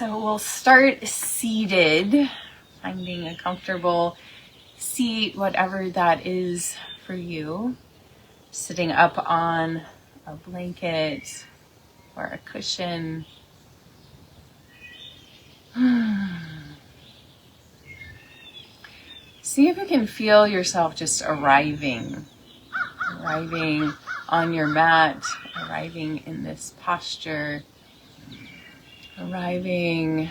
So we'll start seated, finding a comfortable seat, whatever that is for you. Sitting up on a blanket or a cushion. See if you can feel yourself just arriving on your mat, arriving in this posture, arriving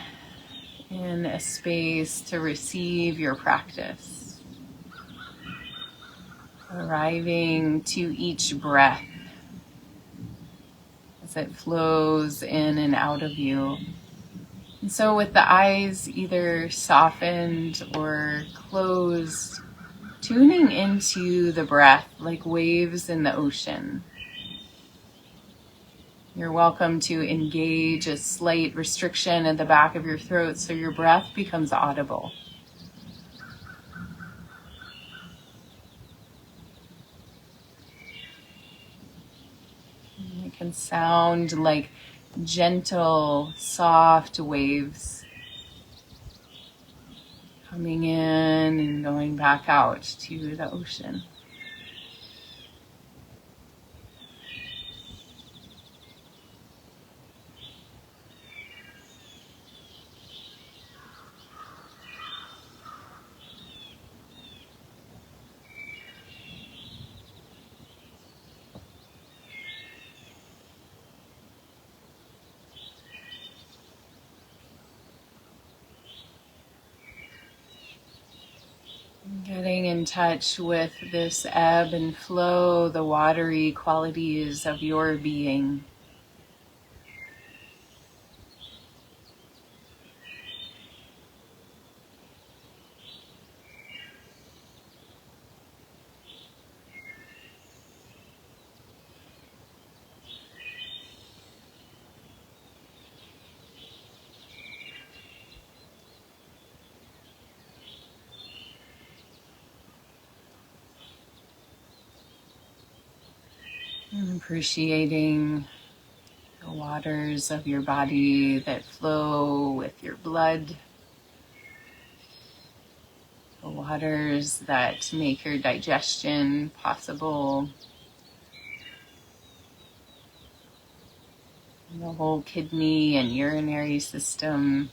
in a space to receive your practice, arriving to each breath as it flows in and out of you. And so with the eyes either softened or closed, tuning into the breath like waves in the ocean. You're welcome to engage a slight restriction at the back of your throat so your breath becomes audible. It can sound like gentle, soft waves coming in and going back out to the ocean. Getting in touch with this ebb and flow, the watery qualities of your being. And appreciating the waters of your body that flow with your blood. The waters that make your digestion possible. And the whole kidney and urinary system,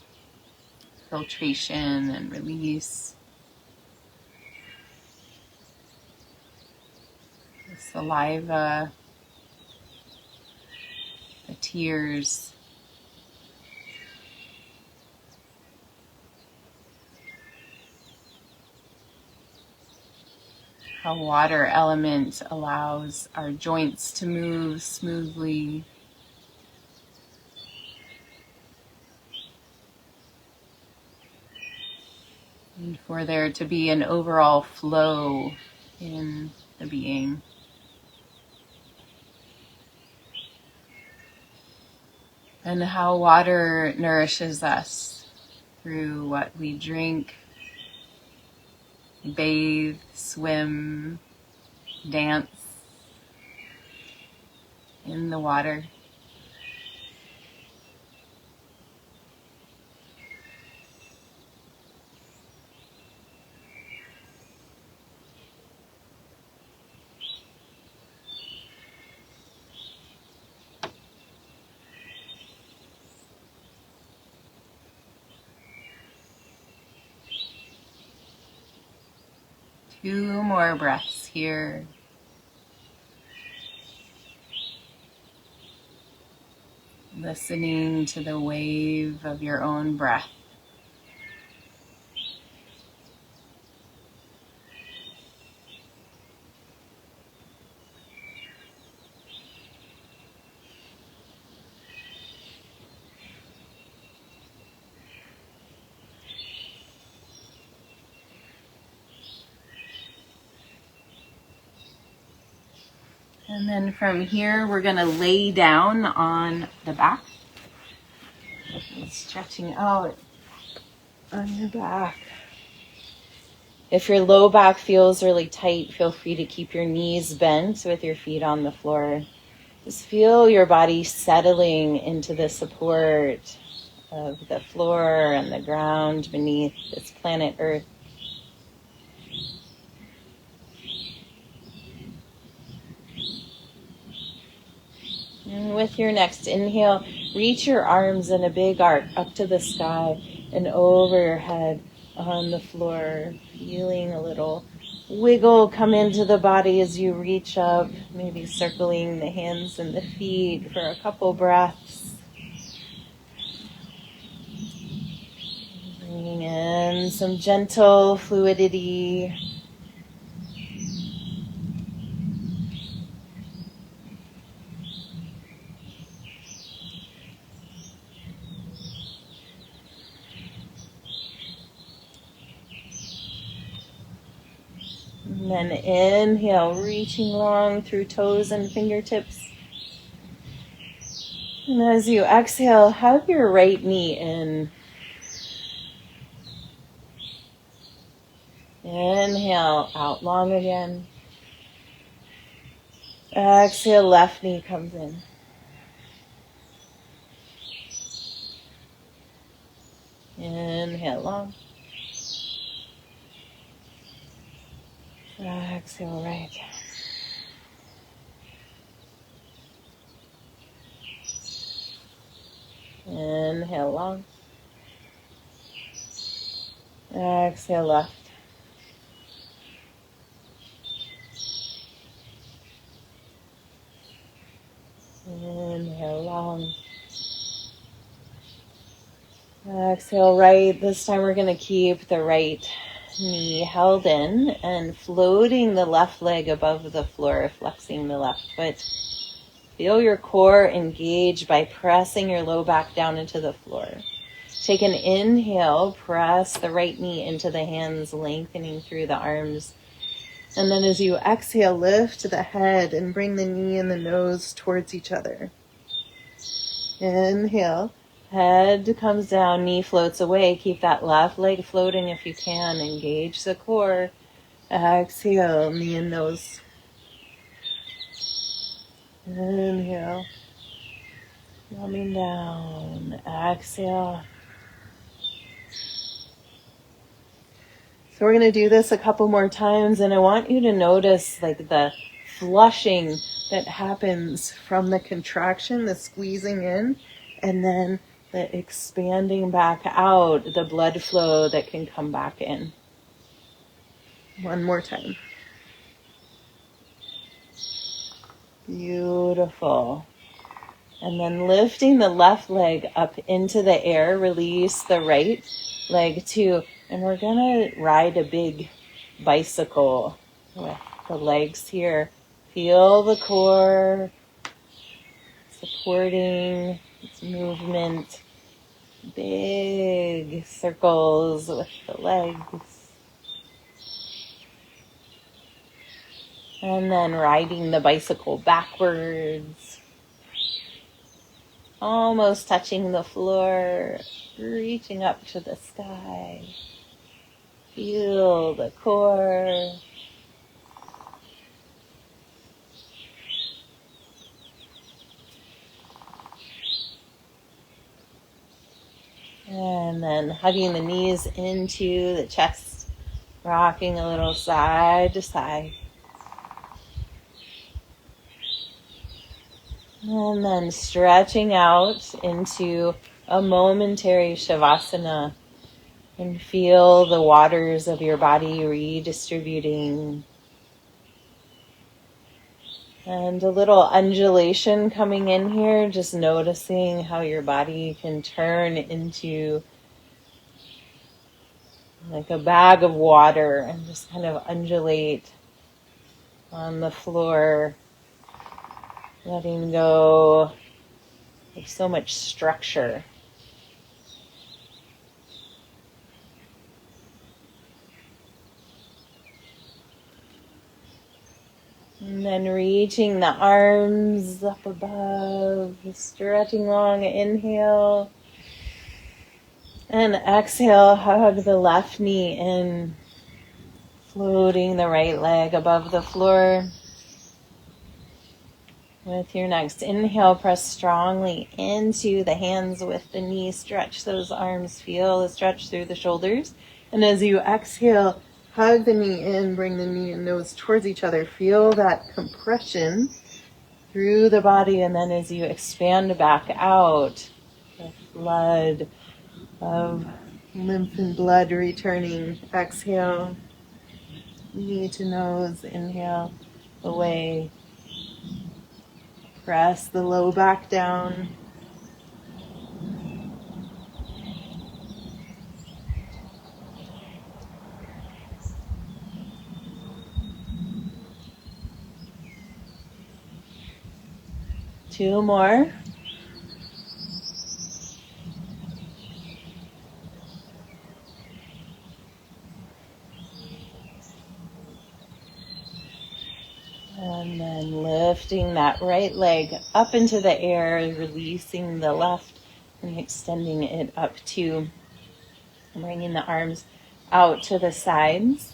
filtration and release. The saliva, the tears, how water element allows our joints to move smoothly. And for there to be an overall flow in the being. And how water nourishes us through what we drink, bathe, swim, dance in the water. Two more breaths here. Listening to the wave of your own breath. And then from here, we're going to lay down on the back. Stretching out on your back. If your low back feels really tight, feel free to keep your knees bent with your feet on the floor. Just feel your body settling into the support of the floor and the ground beneath this planet Earth. And with your next inhale, reach your arms in a big arc up to the sky and over your head on the floor, feeling a little wiggle come into the body as you reach up, maybe circling the hands and the feet for a couple breaths. Bringing in some gentle fluidity. And then inhale, reaching long through toes and fingertips. And as you exhale, hug your right knee in. Inhale, out long again. Exhale, left knee comes in. Inhale, long. Exhale, right. Inhale, long. Exhale, left. Inhale, long. Exhale, right. This time we're going to keep the right knee held in and floating the left leg above the floor, flexing the left foot. Feel your core engage by pressing your low back down into the floor. Take an inhale, press the right knee into the hands, lengthening through the arms. And then as you exhale, lift the head and bring the knee and the nose towards each other. Inhale, head comes down, knee floats away. Keep that left leg floating if you can. Engage the core. Exhale, knee and nose. Inhale, coming down. Exhale. So we're going to do this a couple more times, and I want you to notice like the flushing that happens from the contraction, the squeezing in, and then the expanding back out, the blood flow that can come back in. One more time. Beautiful. And then lifting the left leg up into the air, release the right leg too. And we're going to ride a big bicycle with the legs here. Feel the core supporting its movement. Big circles with the legs. And then riding the bicycle backwards. Almost touching the floor, reaching up to the sky. Feel the core. And then hugging the knees into the chest, rocking a little side to side. And then stretching out into a momentary Shavasana. And feel the waters of your body redistributing. And a little undulation coming in here, just noticing how your body can turn into like a bag of water and just kind of undulate on the floor, letting go of so much structure. And then reaching the arms up above, stretching long, inhale. And exhale, hug the left knee in, floating the right leg above the floor. With your next inhale, press strongly into the hands with the knee. Stretch those arms. Feel the stretch through the shoulders. And as you exhale, hug the knee in, bring the knee and nose towards each other. Feel that compression through the body. And then as you expand back out, the flood of lymph and blood returning. Exhale, knee to nose. Inhale, away. Press the low back down. Two more. And then lifting that right leg up into the air, releasing the left and extending it up to bringing the arms out to the sides.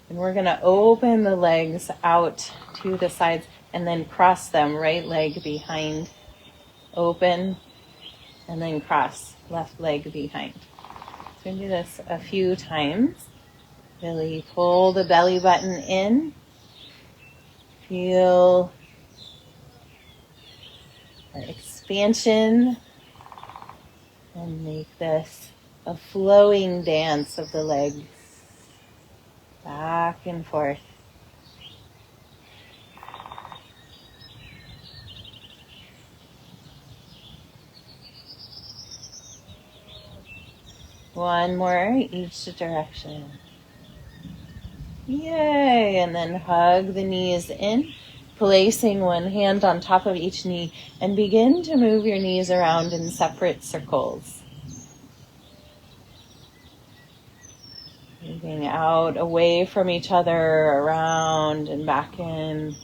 And we're going to open the legs out to the sides and then cross them, right leg behind, open, and then cross, left leg behind. So we're going to do this a few times. Really pull the belly button in. Feel the expansion and make this a flowing dance of the legs back and forth. One more each direction. Yay! And then hug the knees in, placing one hand on top of each knee, and begin to move your knees around in separate circles. Moving out, away from each other, around and back in.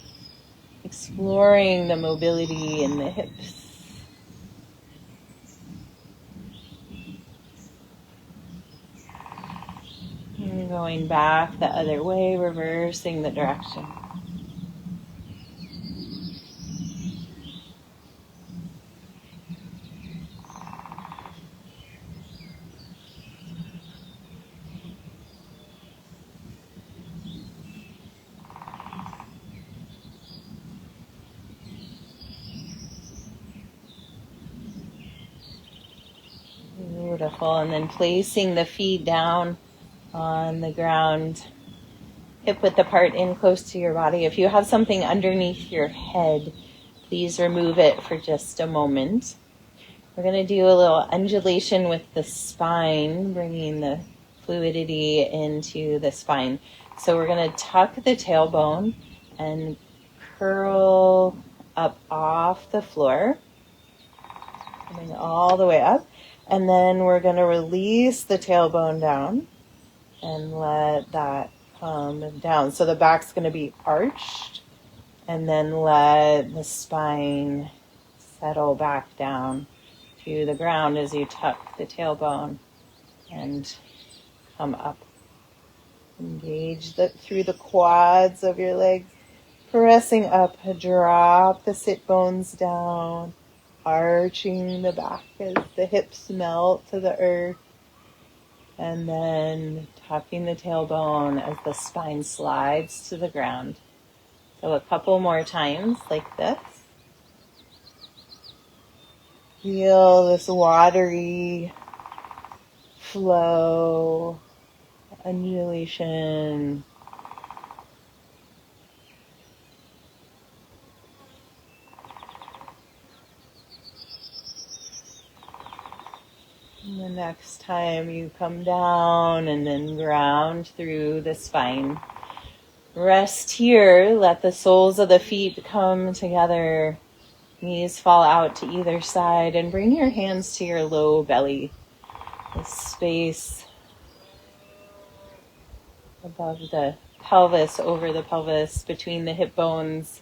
Exploring the mobility in the hips. And going back the other way, reversing the direction. Beautiful. And then placing the feet down on the ground, hip width apart in close to your body. If you have something underneath your head, please remove it for just a moment. We're going to do a little undulation with the spine, bringing the fluidity into the spine. So we're going to tuck the tailbone and curl up off the floor, coming all the way up. And then we're going to release the tailbone down and let that come down. So the back's going to be arched, and then let the spine settle back down to the ground as you tuck the tailbone and come up. Engage through the quads of your legs, pressing up, drop the sit bones down, arching the back as the hips melt to the earth, and then tucking the tailbone as the spine slides to the ground. So a couple more times like this. Feel this watery flow, undulation. And the next time you come down and then ground through the spine. Rest here. Let the soles of the feet come together. Knees fall out to either side, and bring your hands to your low belly. The space above the pelvis, over the pelvis, between the hip bones.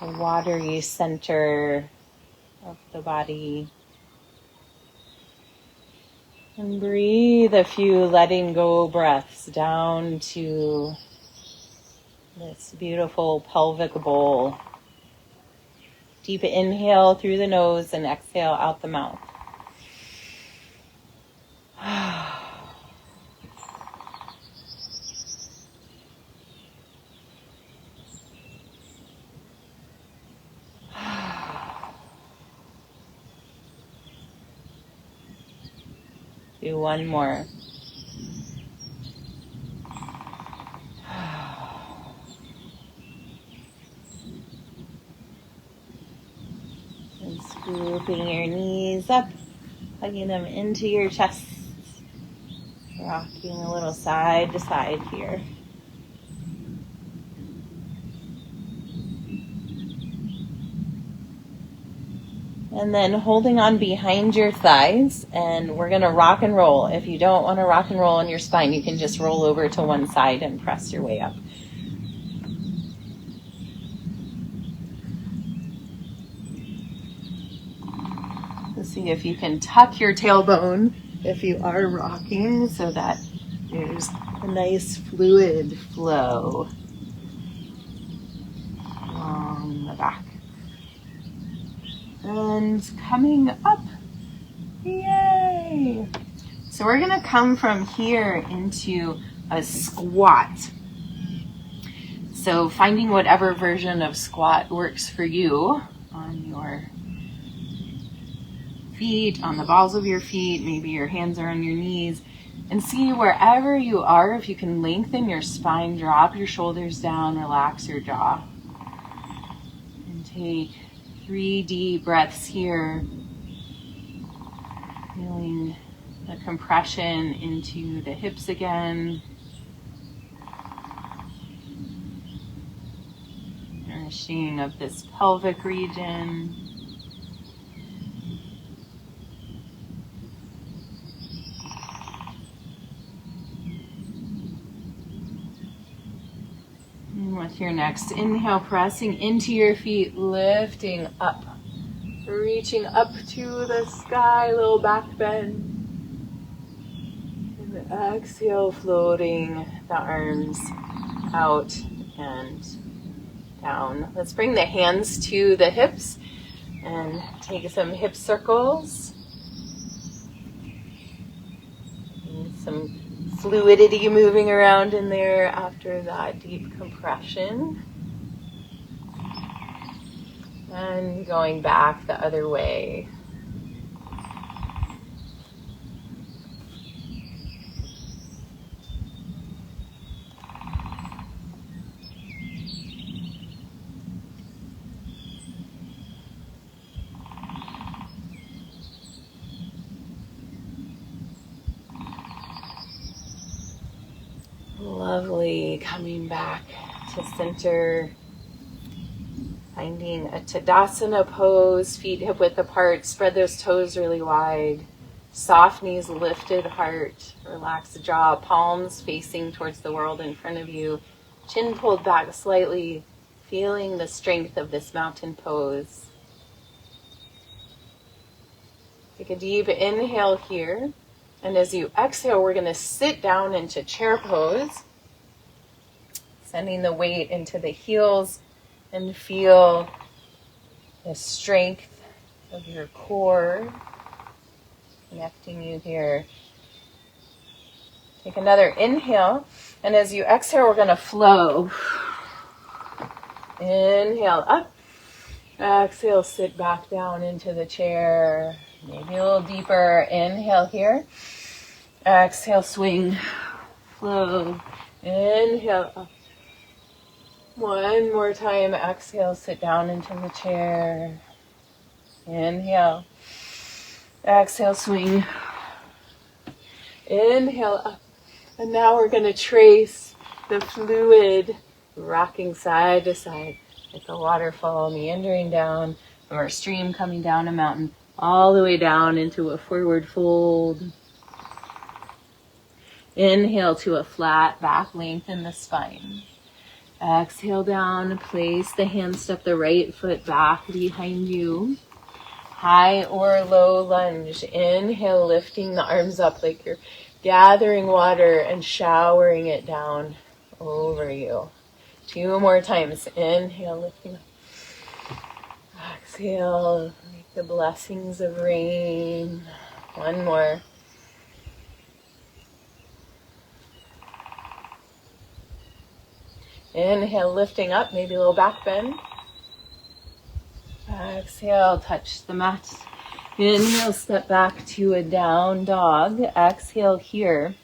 The watery center of the body. And breathe a few letting go breaths down to this beautiful pelvic bowl. Deep inhale through the nose and exhale out the mouth. Do one more. And scooping your knees up, hugging them into your chest. Rocking a little side to side here. And then holding on behind your thighs, and we're going to rock and roll. If you don't want to rock and roll on your spine, you can just roll over to one side and press your way up. Let's see if you can tuck your tailbone if you are rocking so that there's a nice fluid flow along the back. And coming up, yay! So we're gonna come from here into a squat. So finding whatever version of squat works for you on your feet, on the balls of your feet, maybe your hands are on your knees, and see wherever you are, if you can lengthen your spine, drop your shoulders down, relax your jaw. And take 3 deep breaths here, feeling the compression into the hips again. Nourishing of this pelvic region. And with your next inhale, pressing into your feet, lifting up, reaching up to the sky, little back bend. And exhale, floating the arms out and down. Let's bring the hands to the hips and take some hip circles. And some fluidity moving around in there after that deep compression. And going back the other way. Lovely, coming back to center, finding a Tadasana pose, feet hip width apart, spread those toes really wide, soft knees, lifted heart, relax the jaw, palms facing towards the world in front of you, chin pulled back slightly, feeling the strength of this mountain pose. Take a deep inhale here. And as you exhale, we're going to sit down into chair pose, sending the weight into the heels and feel the strength of your core connecting you here. Take another inhale, and as you exhale, we're going to flow. Inhale up, exhale, sit back down into the chair. Maybe a little deeper. Inhale here. Exhale, swing, flow. Inhale up. One more time. Exhale, sit down into the chair. Inhale. Exhale, swing. Inhale up. And now we're going to trace the fluid, rocking side to side like a waterfall meandering down from our stream coming down a mountain all the way down into a forward fold. Inhale to a flat back, lengthen the spine. Exhale down, place the hands, step the right foot back behind you. High or low lunge. Inhale, lifting the arms up like you're gathering water and showering it down over you. 2 more times. Inhale, lifting up. Exhale, like the blessings of rain. 1 more. Inhale, lifting up, maybe a little back bend. Exhale, touch the mat. Inhale, step back to a down dog. Exhale here.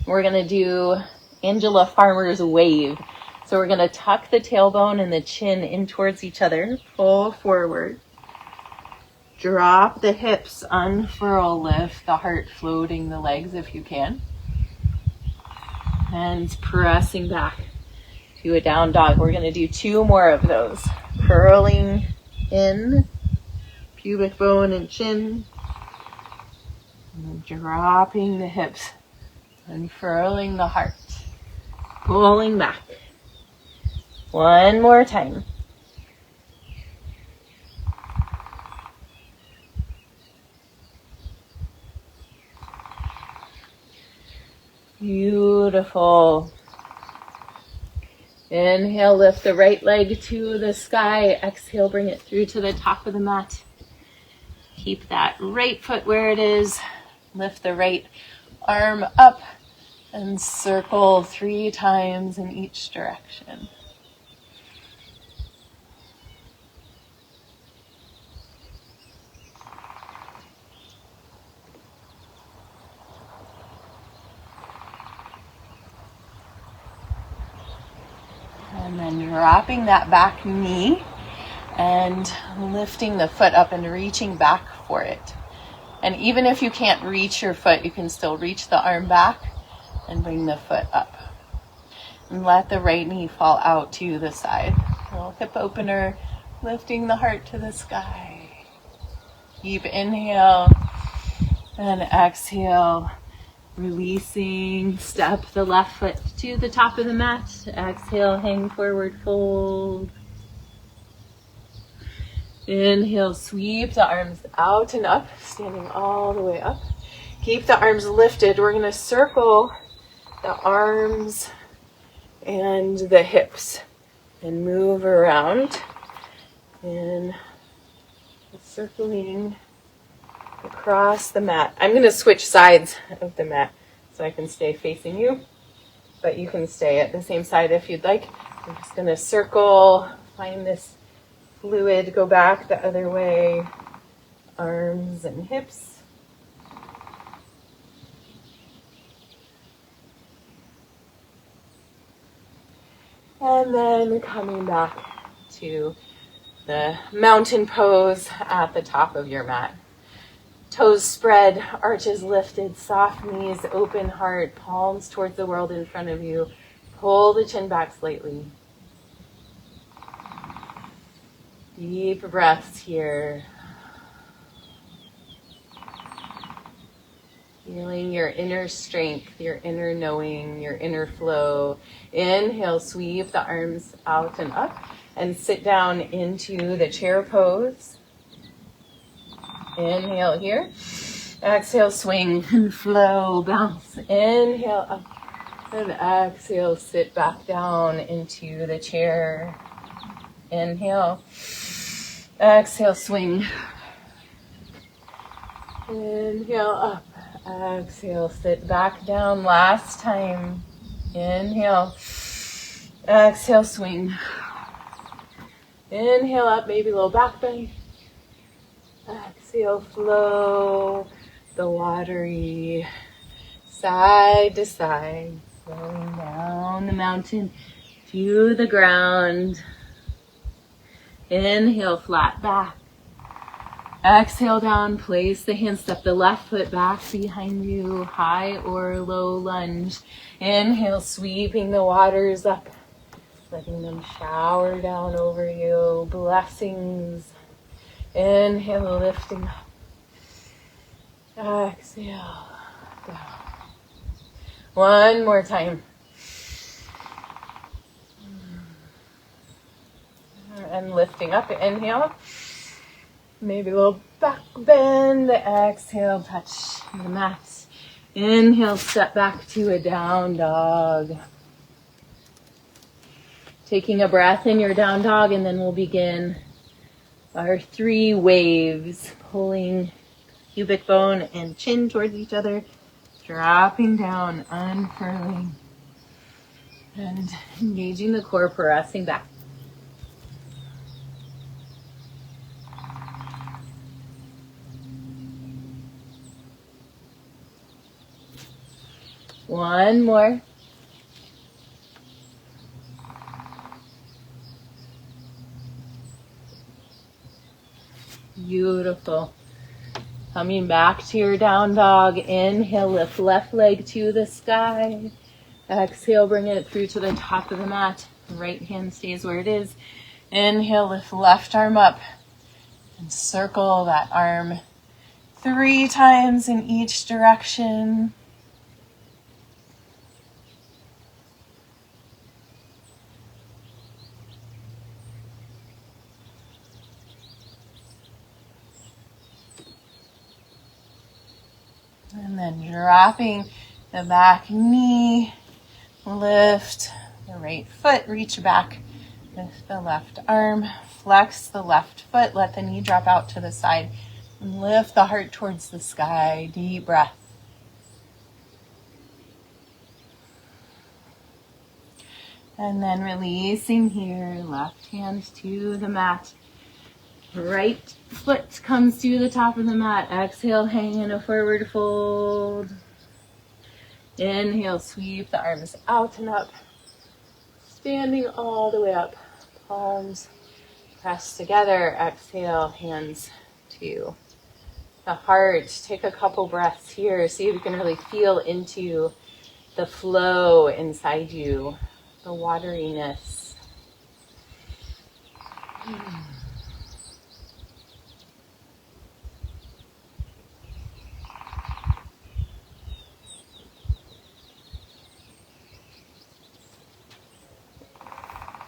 We're going to do Angela Farmer's wave. So we're going to tuck the tailbone and the chin in towards each other. Pull forward. Drop the hips, unfurl, lift the heart, floating the legs if you can. And pressing back to a down dog. We're going to do 2 more of those. Curling in, pubic bone and chin. And dropping the hips, unfurling the heart, pulling back. 1 more time. Beautiful. Inhale, lift the right leg to the sky. Exhale, bring it through to the top of the mat. Keep that right foot where it is. Lift the right arm up and circle 3 times in each direction. And then dropping that back knee and lifting the foot up and reaching back for it. And even if you can't reach your foot, you can still reach the arm back and bring the foot up. And let the right knee fall out to the side. A little hip opener, lifting the heart to the sky. Keep inhale and exhale. Releasing, step the left foot to the top of the mat. Exhale, hang forward, fold. Inhale, sweep the arms out and up, standing all the way up. Keep the arms lifted. We're going to circle the arms and the hips and move around. And circling across the mat. I'm going to switch sides of the mat so I can stay facing you, but you can stay at the same side if you'd like. I'm just going to circle, find this fluid, go back the other way, arms and hips. And then coming back to the mountain pose at the top of your mat. Toes spread, arches lifted, soft knees, open heart, palms towards the world in front of you. Pull the chin back slightly. Deep breaths here. Feeling your inner strength, your inner knowing, your inner flow. Inhale, sweep the arms out and up and sit down into the chair pose. Inhale here. Exhale, swing and flow, bounce. Inhale up and exhale, sit back down into the chair. Inhale. Exhale, swing. Inhale up. Exhale, sit back down. Last time. Inhale. Exhale, swing. Inhale up, maybe a little back bend. Exhale, flow the watery side to side, flowing down the mountain to the ground. Inhale, flat back. Exhale down, place the hands, step the left foot back behind you, high or low lunge. Inhale, sweeping the waters up, letting them shower down over you. Blessings. Inhale, lifting up. Exhale, down. 1 more time. And lifting up, inhale. Maybe a little back bend. Exhale, touch the mat. Inhale, step back to a down dog. Taking a breath in your down dog, and then we'll begin our 3 waves, pulling pubic bone and chin towards each other, dropping down, unfurling, and engaging the core, pressing back. One more. Beautiful. Coming back to your down dog. Inhale, lift left leg to the sky. Exhale, bring it through to the top of the mat. Right hand stays where it is. Inhale, lift left arm up and circle that arm 3 times in each direction. And then dropping the back knee, lift the right foot, reach back with the left arm, flex the left foot, let the knee drop out to the side, and lift the heart towards the sky. Deep breath. And then releasing here, left hand to the mat. Right foot comes to the top of the mat. Exhale, hang in a forward fold. Inhale, sweep the arms out and up. Standing all the way up. Palms press together. Exhale, hands to the heart. Take a couple breaths here. See if you can really feel into the flow inside you, the wateriness.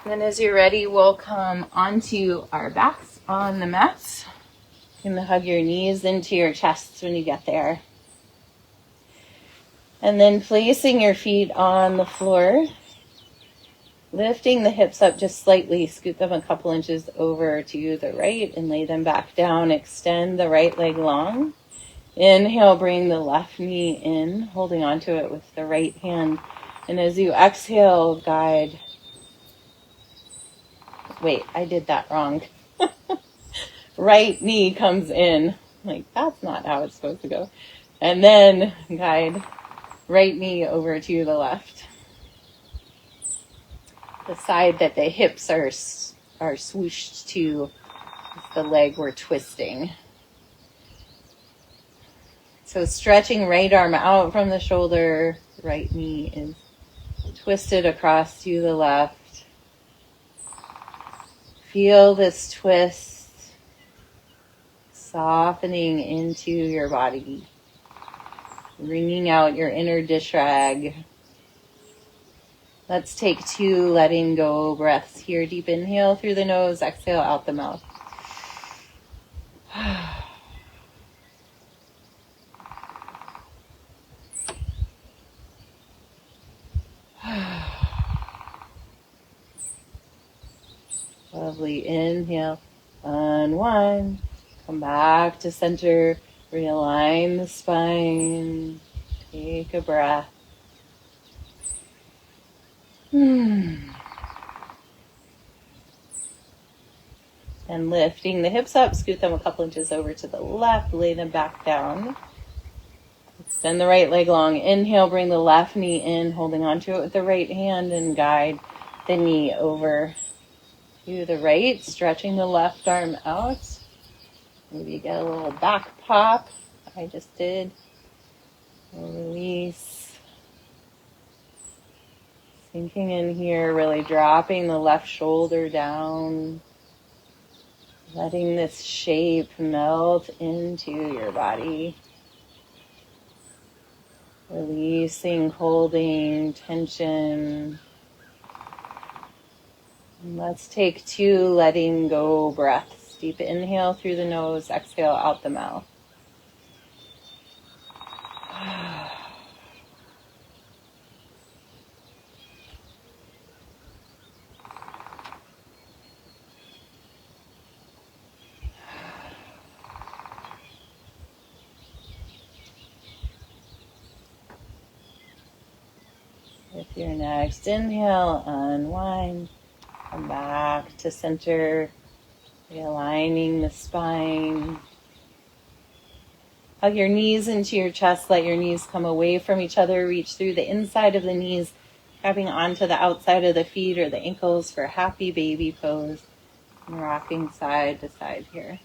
Then as you're ready, we'll come onto our backs on the mats. You can hug your knees into your chests when you get there. And then placing your feet on the floor, lifting the hips up just slightly, scoot them a couple inches over to the right and lay them back down. Extend the right leg long. Inhale, bring the left knee in, holding onto it with the right hand. And as you exhale, guide. Wait, I did that wrong. Right knee comes in. Like, that's not how it's supposed to go. And then guide right knee over to the left. The side that the hips are swooshed to, the leg we're twisting. So stretching right arm out from the shoulder, right knee is twisted across to the left. Feel this twist softening into your body, wringing out your inner dish rag. Let's take 2 letting go breaths here. Deep inhale through the nose, exhale out the mouth. Lovely. Inhale, unwind, come back to center, realign the spine, take a breath. And lifting the hips up, scoot them a couple inches over to the left, lay them back down. Extend the right leg long. Inhale, bring the left knee in, holding onto it with the right hand, and guide the knee over to the right, stretching the left arm out. Maybe get a little back pop. I just did. Release. Sinking in here, really dropping the left shoulder down. Letting this shape melt into your body. Releasing, holding, tension. And let's take 2 letting go breaths. Deep inhale through the nose, exhale out the mouth. Your next inhale, unwind. Come back to center, realigning the spine. Hug your knees into your chest. Let your knees come away from each other. Reach through the inside of the knees, grabbing onto the outside of the feet or the ankles for happy baby pose. And rocking side to side here.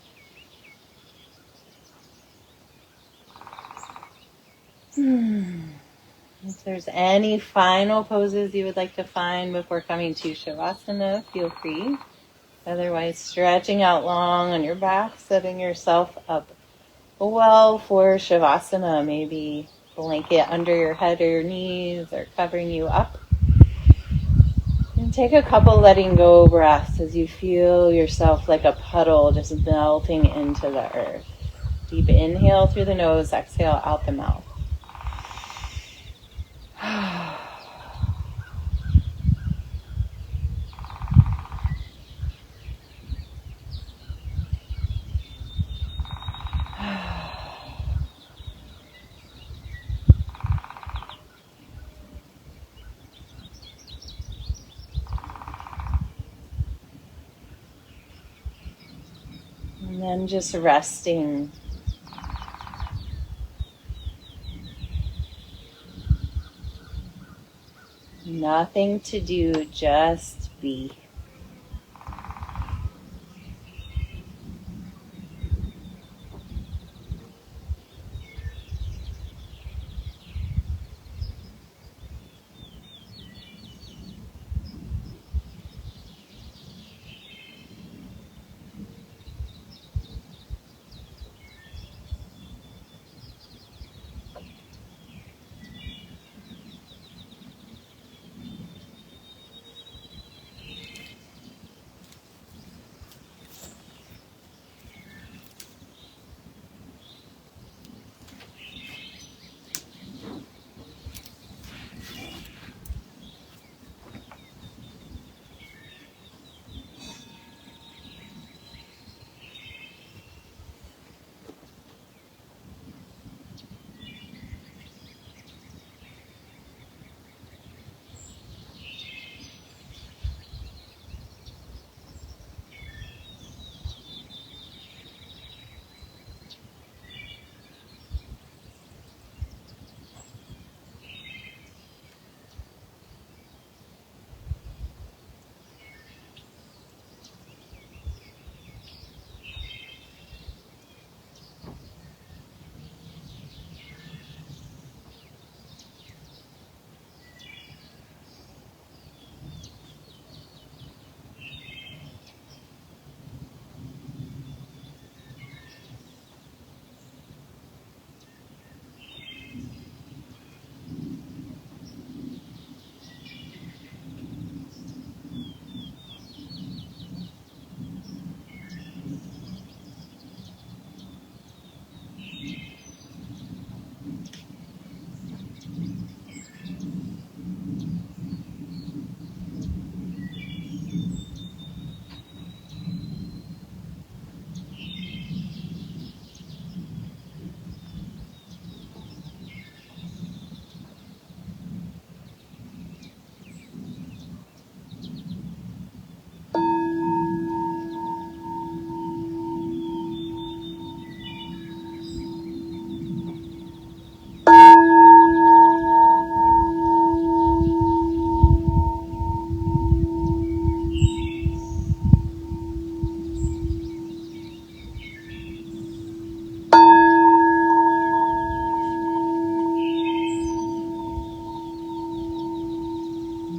If there's any final poses you would like to find before coming to Shavasana, feel free. Otherwise, stretching out long on your back, setting yourself up well for Shavasana. Maybe blanket under your head or your knees or covering you up. And take a couple letting go breaths as you feel yourself like a puddle just melting into the earth. Deep inhale through the nose, exhale out the mouth. And then just resting. Nothing to do, just be.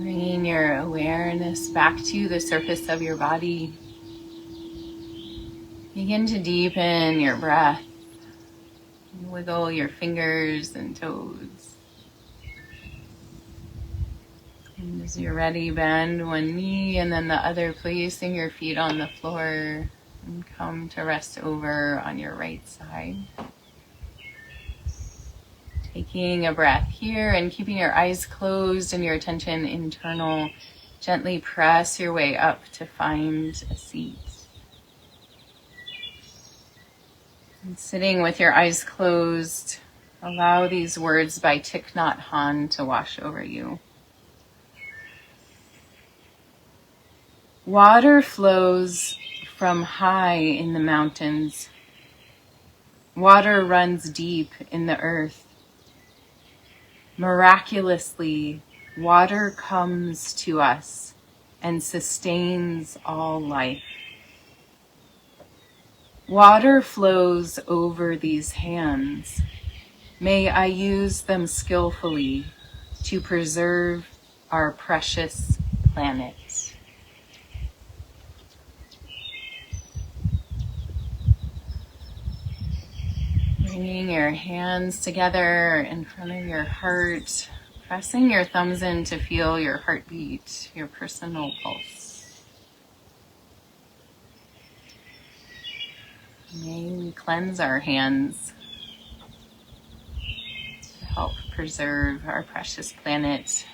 Bringing your awareness back to the surface of your body. Begin to deepen your breath. Wiggle your fingers and toes. And as you're ready, bend one knee and then the other, placing your feet on the floor, and come to rest over on your right side. Taking a breath here and keeping your eyes closed and your attention internal. Gently press your way up to find a seat. And sitting with your eyes closed, allow these words by Thich Nhat Hanh to wash over you. Water flows from high in the mountains. Water runs deep in the earth. Miraculously, water comes to us and sustains all life. Water flows over these hands. May I use them skillfully to preserve our precious planet. Bringing your hands together in front of your heart, pressing your thumbs in to feel your heartbeat, your personal pulse. May we cleanse our hands to help preserve our precious planet.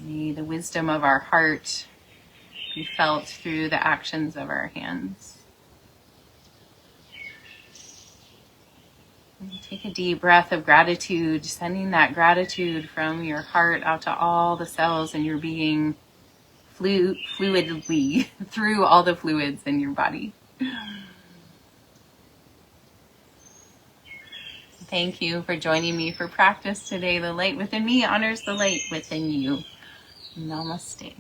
May the wisdom of our heart be felt through the actions of our hands. Take a deep breath of gratitude, sending that gratitude from your heart out to all the cells in your being, fluidly through all the fluids in your body. Thank you for joining me for practice today. The light within me honors the light within you. Namaste.